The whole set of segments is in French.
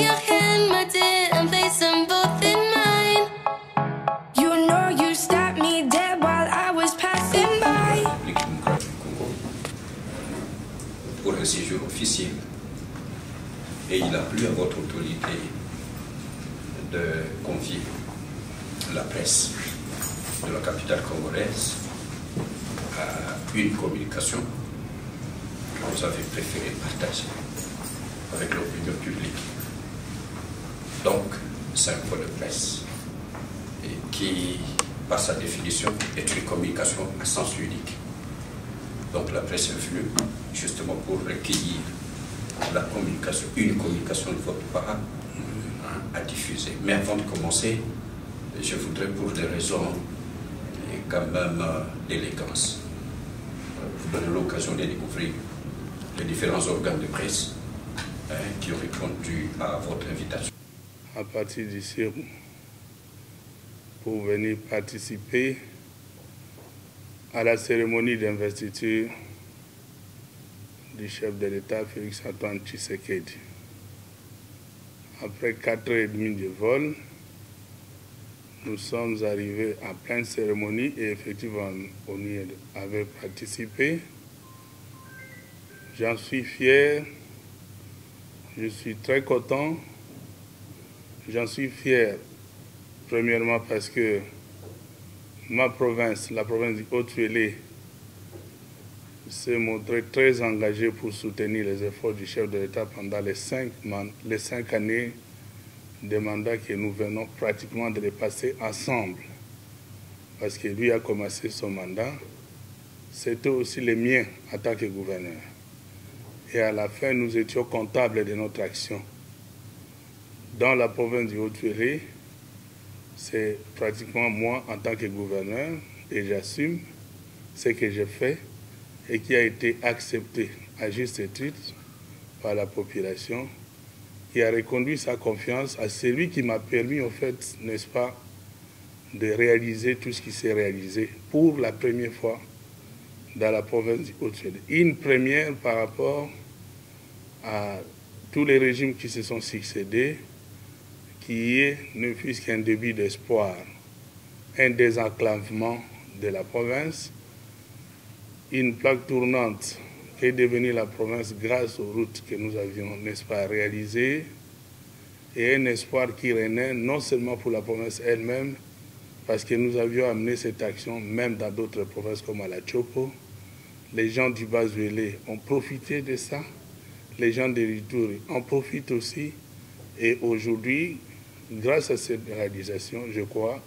your hand, my dear, and place them both in mine. You know you stopped me dead while I was passing by. Pour un séjour officiel. Et il a plu à votre autorité de confier la presse de la capitale congolaise à une communication que vous avez préféré partager avec l'opinion publique. Donc, c'est un point de presse et qui, par sa définition, est une communication à sens unique. Donc la presse est venue justement pour recueillir la communication, une communication de votre part à diffuser. Mais avant de commencer, je voudrais pour des raisons quand même d'élégance vous donner l'occasion de découvrir les différents organes de presse qui ont répondu à votre invitation. À partir d'ici, pour venir participer à la cérémonie d'investiture du chef de l'État, Félix-Antoine Tshisekedi. Après 4h30 de vol, nous sommes arrivés en pleine cérémonie et effectivement, on y avait participé. J'en suis fier, je suis très content. J'en suis fier, premièrement parce que ma province, la province du Haut-Uélé, s'est montrée très engagée pour soutenir les efforts du chef de l'État pendant les 5 années de mandat que nous venons pratiquement de les passer ensemble. Parce que lui a commencé son mandat, c'était aussi le mien en tant que gouverneur. Et à la fin, nous étions comptables de notre action. Dans la province du Haut-Uélé, c'est pratiquement moi en tant que gouverneur et j'assume ce que j'ai fait et qui a été accepté à juste titre par la population qui a reconduit sa confiance à celui qui m'a permis en fait, n'est-ce pas, de réaliser tout ce qui s'est réalisé pour la première fois dans la province du Haut-Uélé. Une première par rapport à tous les régimes qui se sont succédés, qui est, ne fût-ce qu'un début d'espoir, un désenclavement de la province, une plaque tournante qui est devenue la province grâce aux routes que nous avions, n'est-ce pas, réalisées, et un espoir qui renaît non seulement pour la province elle-même, parce que nous avions amené cette action même dans d'autres provinces comme à la Chopo. Les gens du Bas-Uélé ont profité de ça, les gens de l'Ituri en profitent aussi, et aujourd'hui, grâce à cette réalisation, je crois,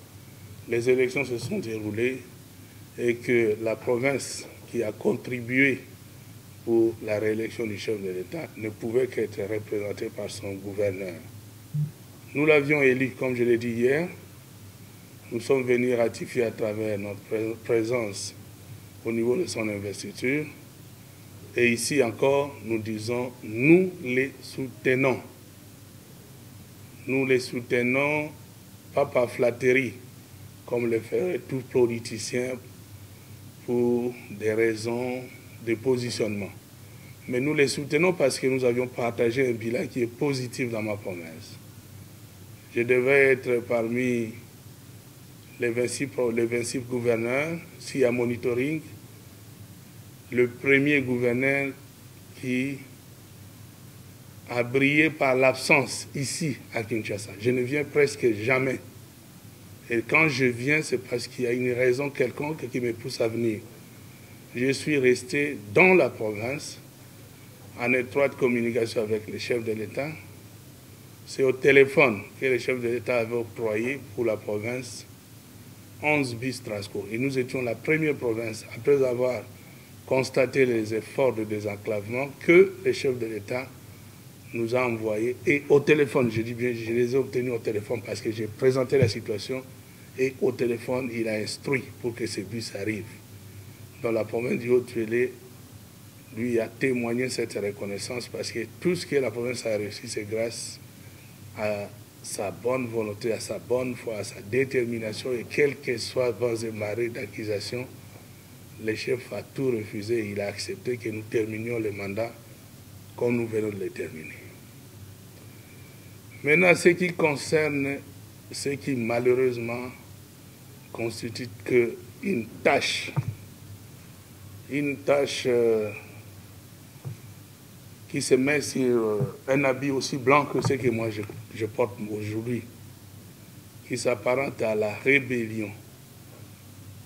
les élections se sont déroulées et que la province qui a contribué pour la réélection du chef de l'État ne pouvait qu'être représentée par son gouverneur. Nous l'avions élu, comme je l'ai dit hier, nous sommes venus ratifier à travers notre présence au niveau de son investiture. Et ici encore, nous disons, nous les soutenons. Nous les soutenons, pas par flatterie, comme le ferait tout politicien pour des raisons de positionnement. Mais nous les soutenons parce que nous avions partagé un bilan qui est positif dans ma province. Je devais être parmi les 26 gouverneurs, s'il y a monitoring, le premier gouverneur qui a brillé par l'absence ici à Kinshasa. Je ne viens presque jamais. Et quand je viens, c'est parce qu'il y a une raison quelconque qui me pousse à venir. Je suis resté dans la province, en étroite communication avec le chef de l'État. C'est au téléphone que le chef de l'État avait octroyé pour la province 11 bis Transco. Et nous étions la première province, après avoir constaté les efforts de désenclavement, que le chef de l'État nous a envoyés. Et au téléphone, je dis bien, je les ai obtenus au téléphone parce que j'ai présenté la situation. Et au téléphone, il a instruit pour que ces bus arrivent. Dans la province du Haut-Uélé, lui a témoigné cette reconnaissance parce que tout ce que la province a réussi, c'est grâce à sa bonne volonté, à sa bonne foi, à sa détermination. Et quel que soit vents et marées d'accusation, le chef a tout refusé. Il a accepté que nous terminions le mandat comme nous venons de le terminer. Maintenant, ce qui concerne ce qui malheureusement constitue une tâche qui se met sur un habit aussi blanc que ce que moi je porte aujourd'hui, qui s'apparente à la rébellion.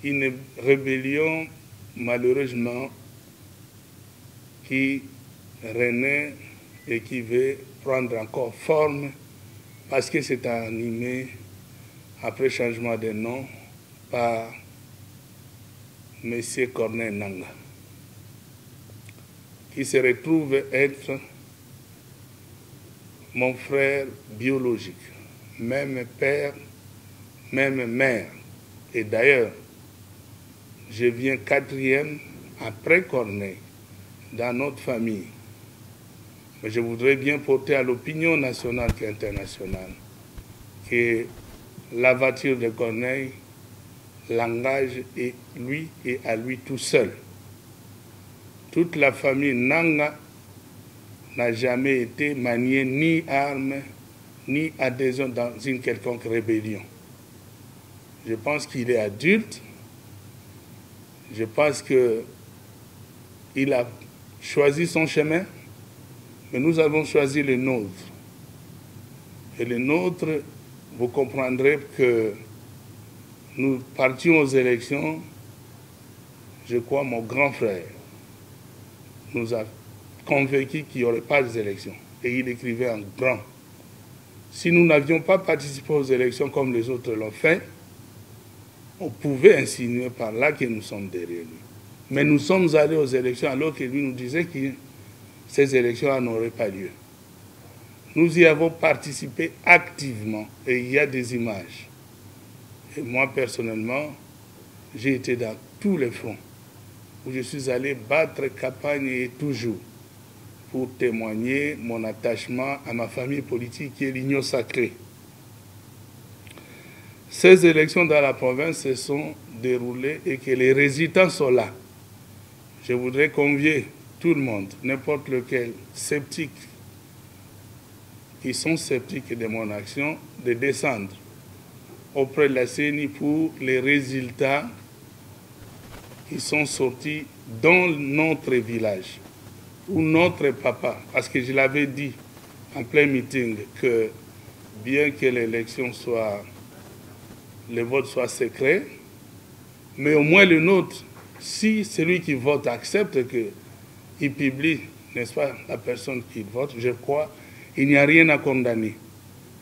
Une rébellion, malheureusement, qui renaît et qui veut prendre encore forme parce que c'est animé, après changement de nom, par M. Corneille Nangaa, qui se retrouve être mon frère biologique, même père, même mère. Et d'ailleurs, je viens 4e après Corneille dans notre famille. Mais je voudrais bien porter à l'opinion nationale et internationale que la voiture de Corneille l'engage et à lui tout seul. Toute la famille Nangaa n'a jamais été maniée ni arme, ni adhésion dans une quelconque rébellion. Je pense qu'il est adulte. Je pense qu'il a choisi son chemin, mais nous avons choisi le nôtre. Et le nôtre, vous comprendrez que nous partions aux élections, je crois mon grand frère nous a convaincus qu'il n'y aurait pas d'élections. Et il écrivait en grand. Si nous n'avions pas participé aux élections comme les autres l'ont fait, on pouvait insinuer par là que nous sommes derrière lui. Mais nous sommes allés aux élections alors que lui nous disait que ces élections n'auraient pas lieu. Nous y avons participé activement et il y a des images. Et moi, personnellement, j'ai été dans tous les fronts où je suis allé battre campagne et toujours pour témoigner mon attachement à ma famille politique qui est l'Union sacrée. Ces élections dans la province se sont déroulées et que les résultats sont là. Je voudrais convier tout le monde, n'importe lequel, sceptique, qui sont sceptiques de mon action, de descendre auprès de la CENI pour les résultats qui sont sortis dans notre village, ou notre papa, parce que je l'avais dit en plein meeting que bien que l'élection soit, le vote soit secret, mais au moins le nôtre, si celui qui vote accepte qu'il publie, n'est-ce pas, la personne qui vote, je crois, il n'y a rien à condamner.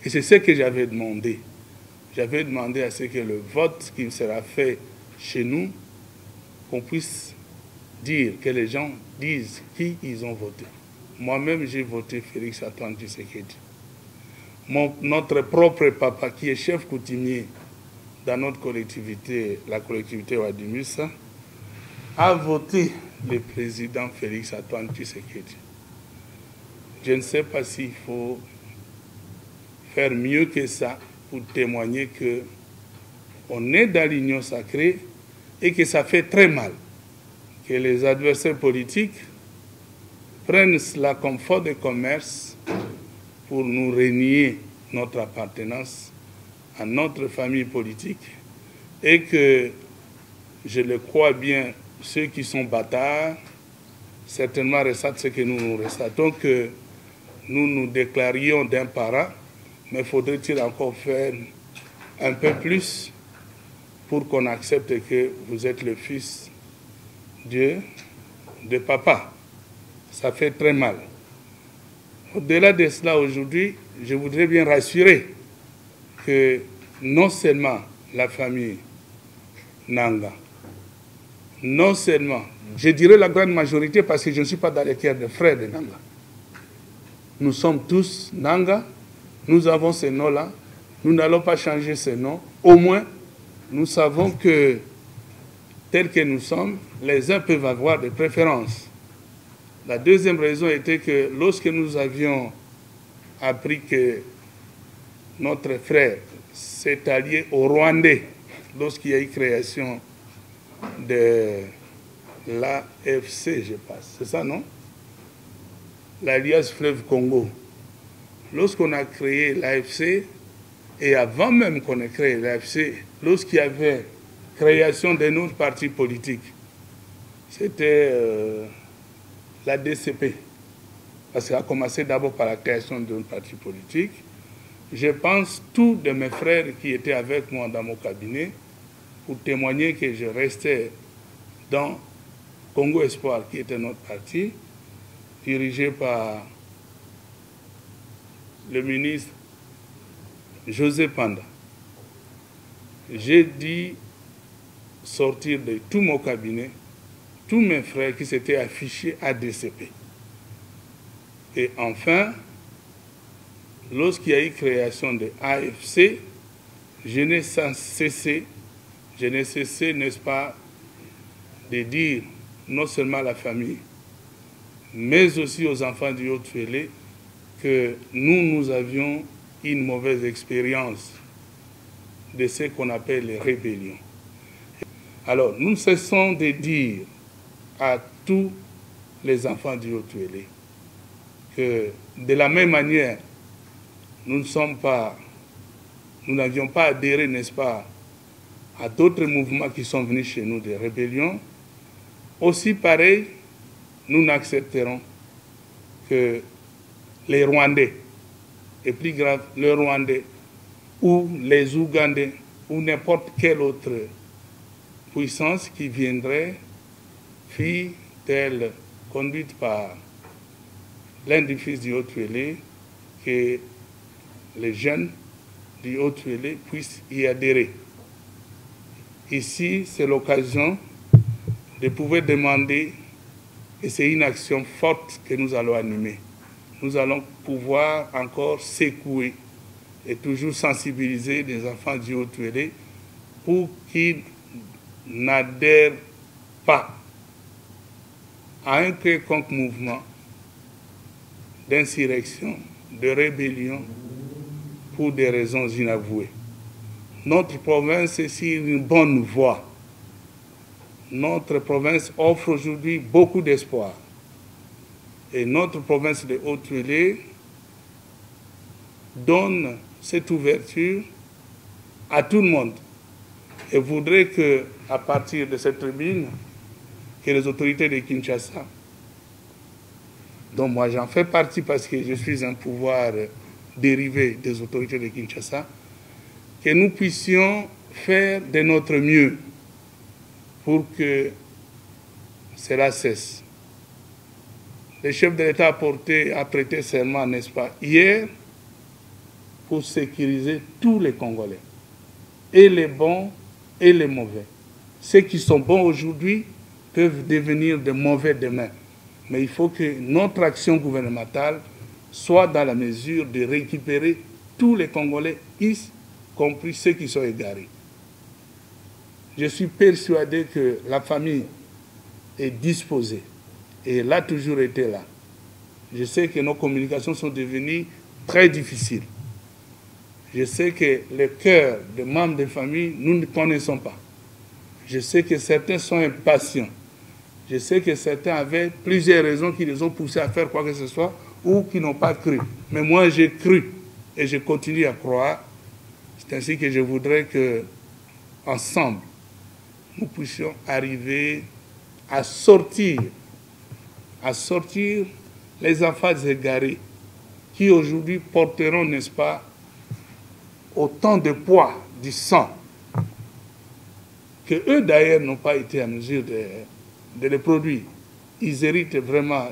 Et c'est ce que j'avais demandé. J'avais demandé à ce que le vote qui sera fait chez nous, qu'on puisse dire, que les gens disent qui ils ont voté. Moi-même, j'ai voté Félix Antoine Tshisekedi. Notre propre papa, qui est chef coutumier dans notre collectivité, la collectivité Wadimisa, a voté le président Félix Antoine Tshisekedi. Je ne sais pas s'il faut faire mieux que ça pour témoigner qu'on est dans l'union sacrée et que ça fait très mal que les adversaires politiques prennent cela comme faute de commerce pour nous renier notre appartenance à notre famille politique et que, je le crois bien, ceux qui sont bâtards certainement ressatent ce que nous ressatons, que nous nous déclarions d'un parent, mais faudrait-il encore faire un peu plus pour qu'on accepte que vous êtes le fils de papa. Ça fait très mal. Au-delà de cela, aujourd'hui, je voudrais bien rassurer que non seulement la famille Nangaa, non seulement, je dirais la grande majorité parce que je ne suis pas dans les cœurs de frères de Nangaa. Nous sommes tous Nangaa, nous avons ce nom-là, nous n'allons pas changer ce nom. Au moins, nous savons que, tels que nous sommes, les uns peuvent avoir des préférences. La deuxième raison était que lorsque nous avions appris que notre frère s'est allié au Rwandais, lorsqu'il y a eu création de l'AFC, je pense, c'est ça, non? L'Alliance Fleuve Congo. lorsqu'on a créé l'AFC, et avant même qu'on ait créé l'AFC, lorsqu'il y avait création d'un autre parti politique, c'était la DCP. Parce qu'elle a commencé d'abord par la création d'un parti politique. Je pense tous de mes frères qui étaient avec moi dans mon cabinet pour témoigner que je restais dans Congo Espoir, qui était notre parti, dirigé par le ministre José Panda. J'ai dit sortir de tout mon cabinet, tous mes frères qui s'étaient affichés à DCP. Et enfin, lorsqu'il y a eu création de AFC, je n'ai cessé, n'est-ce pas, de dire non seulement à la famille, mais aussi aux enfants du Haut-Tuélé que nous avions une mauvaise expérience de ce qu'on appelle les rébellions. Alors, nous cessons de dire à tous les enfants du Haut-Tuélé que de la même manière, nous n'avions pas adhéré, n'est-ce pas, à d'autres mouvements qui sont venus chez nous, des rébellions. Aussi pareil, nous n'accepterons que les Rwandais, et plus grave, les Rwandais, ou les Ougandais, ou n'importe quelle autre puissance qui viendrait, fille telle conduite par l'un des fils du Haut-Tuélé, que les jeunes du Haut-Tuélé puissent y adhérer. Ici, c'est l'occasion de pouvoir demander, et c'est une action forte que nous allons animer. Nous allons pouvoir encore secouer et toujours sensibiliser les enfants du Haut-Tuélé pour qu'ils n'adhèrent pas à un quelconque mouvement d'insurrection, de rébellion, pour des raisons inavouées. Notre province est sur une bonne voie. Notre province offre aujourd'hui beaucoup d'espoir. Et notre province de Haut-Tuélé donne cette ouverture à tout le monde. Et voudrais que, à partir de cette tribune, que les autorités de Kinshasa, dont moi j'en fais partie parce que je suis un pouvoir dérivé des autorités de Kinshasa, que nous puissions faire de notre mieux pour que cela cesse. Le chef de l'État a prêté serment, n'est-ce pas, hier, pour sécuriser tous les Congolais, et les bons et les mauvais. Ceux qui sont bons aujourd'hui peuvent devenir de mauvais demain. Mais il faut que notre action gouvernementale soit dans la mesure de récupérer tous les Congolais, y compris ceux qui sont égarés. Je suis persuadé que la famille est disposée, et elle a toujours été là. Je sais que nos communications sont devenues très difficiles. Je sais que le cœur des membres de famille, nous ne connaissons pas. Je sais que certains sont impatients. Je sais que certains avaient plusieurs raisons qui les ont poussés à faire quoi que ce soit ou qui n'ont pas cru. Mais moi, j'ai cru et je continue à croire. C'est ainsi que je voudrais que, ensemble, nous puissions arriver à sortir les enfants égarés qui aujourd'hui porteront, n'est-ce pas, autant de poids du sang que eux d'ailleurs n'ont pas été en mesure de les produire. Ils héritent vraiment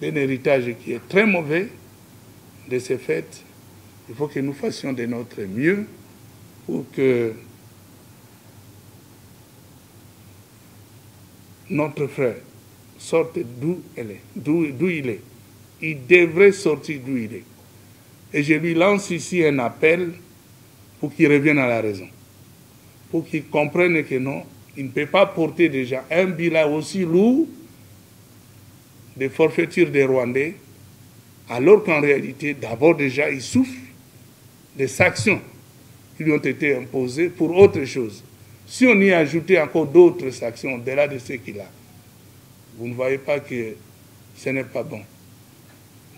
d'un héritage qui est très mauvais. De ce fait, il faut que nous fassions de notre mieux pour que notre frère sorte d'où il est. Il devrait sortir d'où il est. Et je lui lance ici un appel pour qu'il revienne à la raison. Pour qu'il comprenne que non, il ne peut pas porter déjà un bilan aussi lourd de forfaiture des Rwandais, alors qu'en réalité, d'abord déjà, il souffre des sanctions qui lui ont été imposées pour autre chose. Si on y ajoutait encore d'autres sanctions au-delà de ce qu'il a, vous ne voyez pas que ce n'est pas bon.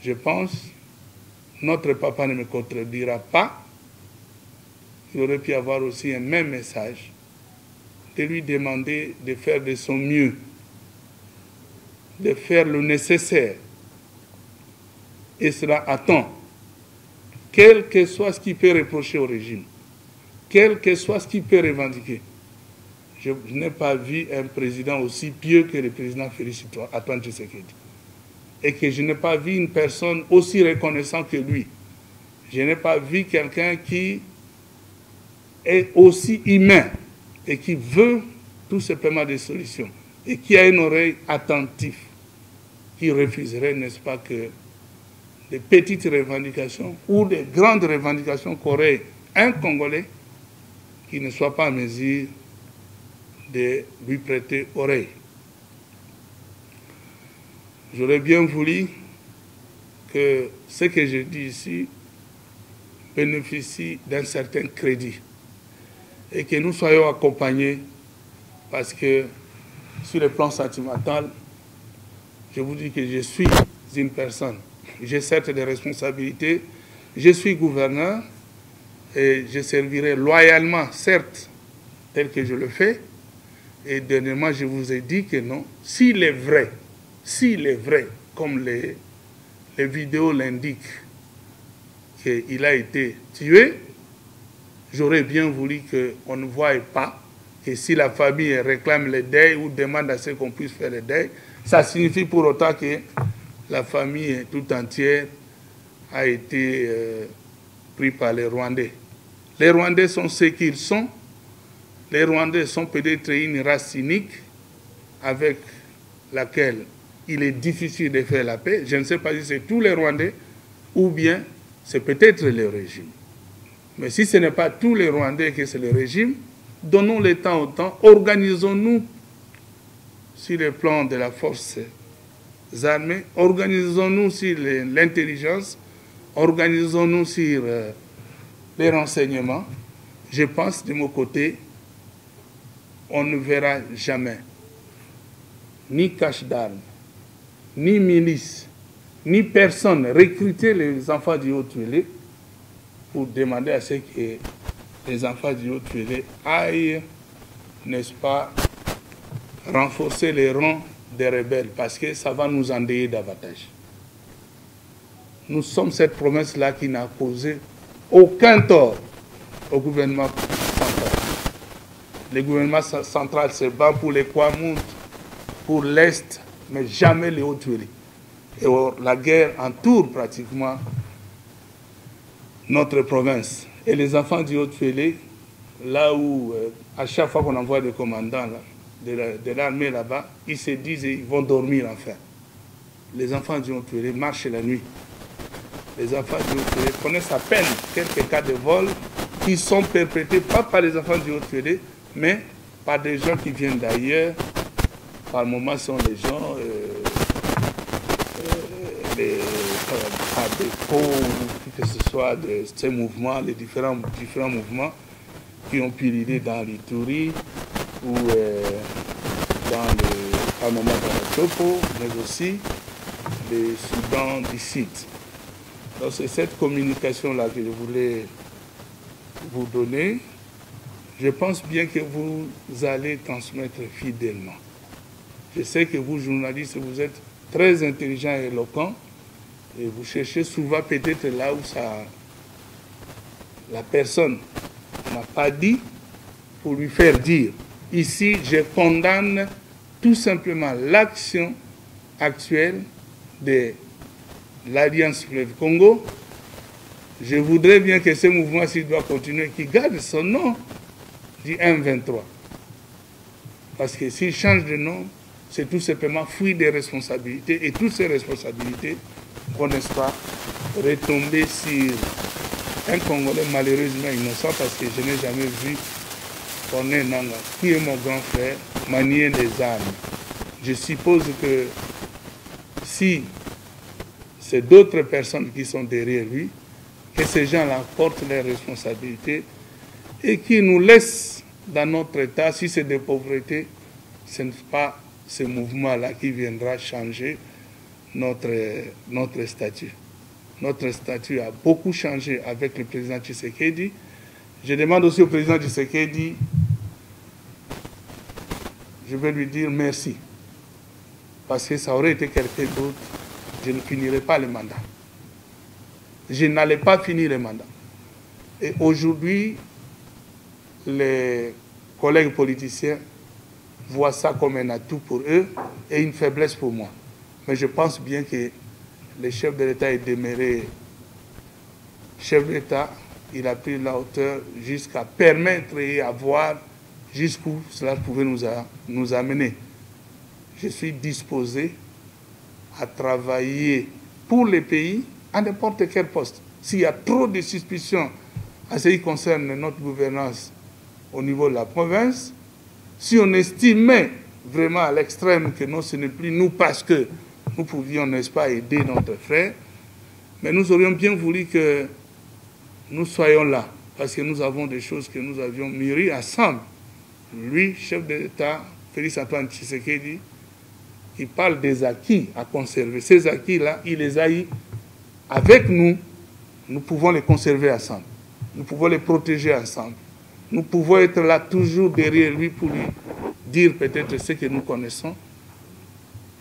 Je pense, notre papa ne me contredira pas, il aurait pu avoir aussi un même message, de lui demander de faire de son mieux, de faire le nécessaire. Et cela à temps, quel que soit ce qu'il peut reprocher au régime, quel que soit ce qu'il peut revendiquer. Je n'ai pas vu un président aussi pieux que le président Félix Antoine Tshisekedi. Et que je n'ai pas vu une personne aussi reconnaissante que lui. Je n'ai pas vu quelqu'un qui est aussi humain et qui veut tout simplement des solutions et qui a une oreille attentive, qui refuserait, n'est-ce pas, que des petites revendications ou des grandes revendications qu'aurait un Congolais qui ne soit pas en mesure de lui prêter oreille. J'aurais bien voulu que ce que je dis ici bénéficie d'un certain crédit et que nous soyons accompagnés parce que sur le plan sentimental, je vous dis que je suis une personne. J'ai certes des responsabilités, je suis gouverneur et je servirai loyalement, certes, tel que je le fais. Et dernièrement, je vous ai dit que non, s'il est vrai, comme les vidéos l'indiquent, qu'il a été tué, j'aurais bien voulu qu'on ne voie pas que si la famille réclame le deuil ou demande à ce qu'on puisse faire le deuil, ça signifie pour autant que la famille tout entière a été prise par les Rwandais. Les Rwandais sont ce qu'ils sont. Les Rwandais sont peut-être une race cynique avec laquelle il est difficile de faire la paix. Je ne sais pas si c'est tous les Rwandais ou bien c'est peut-être le régime. Mais si ce n'est pas tous les Rwandais que c'est le régime, donnons le temps au temps, organisons-nous sur le plan de la force armées, organisons-nous sur l'intelligence, organisons-nous sur les renseignements. Je pense de mon côté, on ne verra jamais ni cache d'armes, ni milice, ni personne recruter les enfants du Haut-Tuélé pour demander à ce que les enfants du Haut-Tuélé aillent, n'est-ce pas, renforcer les rangs des rebelles, parce que ça va nous endayer davantage. Nous sommes cette promesse-là qui n'a causé aucun tort au gouvernement central. Le gouvernement central se bat pour les Kwamount, pour l'Est, mais jamais les Haut-Tuélé. Et la guerre entoure pratiquement notre province. Et les enfants du Haut-Tuélé, là où, à chaque fois qu'on envoie des commandants là, de l'armée là-bas, ils se disent qu'ils vont dormir enfin. Les enfants du Haut-Tuélé marchent la nuit. Les enfants du Haut-Tuélé connaissent à peine quelques cas de vol qui sont perpétrés, pas par les enfants du Haut-Tuélé, mais par des gens qui viennent d'ailleurs. Par moments, ce sont les gens, par défaut, que ce soit de ces mouvements, les différents mouvements qui ont pu l'idée dans l'Ituri ou par moments dans le Topo, mais aussi les Soudan du site. Donc c'est cette communication-là que je voulais vous donner. Je pense bien que vous allez transmettre fidèlement. Je sais que vous, journalistes, vous êtes très intelligents et éloquents et vous cherchez souvent peut-être là où la personne n'a pas dit pour lui faire dire. Ici, je condamne tout simplement l'action actuelle de l'Alliance Fleuve Congo. Je voudrais bien que ce mouvement, s'il doit continuer, qu'il garde son nom du M23. Parce que s'il change de nom, c'est tout simplement fuir des responsabilités. Et toutes ces responsabilités vont, n'est-ce pas, retomber sur un Congolais malheureusement innocent, parce que je n'ai jamais vu Corneille Nangaa, qui est mon grand frère, manier les armes. Je suppose que si c'est d'autres personnes qui sont derrière lui, que ces gens-là portent leurs responsabilités et qui nous laissent dans notre état, si c'est de pauvreté, ce n'est pas ce mouvement-là qui viendra changer notre statut. notre statut a beaucoup changé avec le président Tshisekedi. Je demande aussi au président Tshisekedi, je vais lui dire merci. Parce que ça aurait été quelqu'un d'autre, je ne finirais pas le mandat. Je n'allais pas finir le mandat. Et aujourd'hui, les collègues politiciens voient ça comme un atout pour eux et une faiblesse pour moi. Mais je pense bien que le chef de l'État est demeuré chef d'État. Il a pris la hauteur jusqu'à permettre et à voir jusqu'où cela pouvait nous amener. Je suis disposé à travailler pour le pays à n'importe quel poste. S'il y a trop de suspicions à ce qui concerne notre gouvernance au niveau de la province, si on estimait vraiment à l'extrême que non, ce n'est plus nous parce que nous pouvions, n'est-ce pas, aider notre frère, mais nous aurions bien voulu que nous soyons là, parce que nous avons des choses que nous avions mûries ensemble. Lui, chef de l'État, Félix-Antoine Tshisekedi, il parle des acquis à conserver. Ces acquis-là, il les a eu avec nous. Nous pouvons les conserver ensemble. Nous pouvons les protéger ensemble. Nous pouvons être là toujours derrière lui pour lui dire peut-être ce que nous connaissons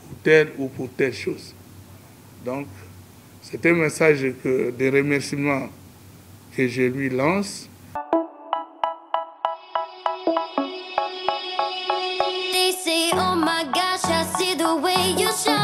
pour telle ou pour telle chose. Donc, c'est un message de remerciement que je lui lance. They say, oh my gosh, I see the way you shine.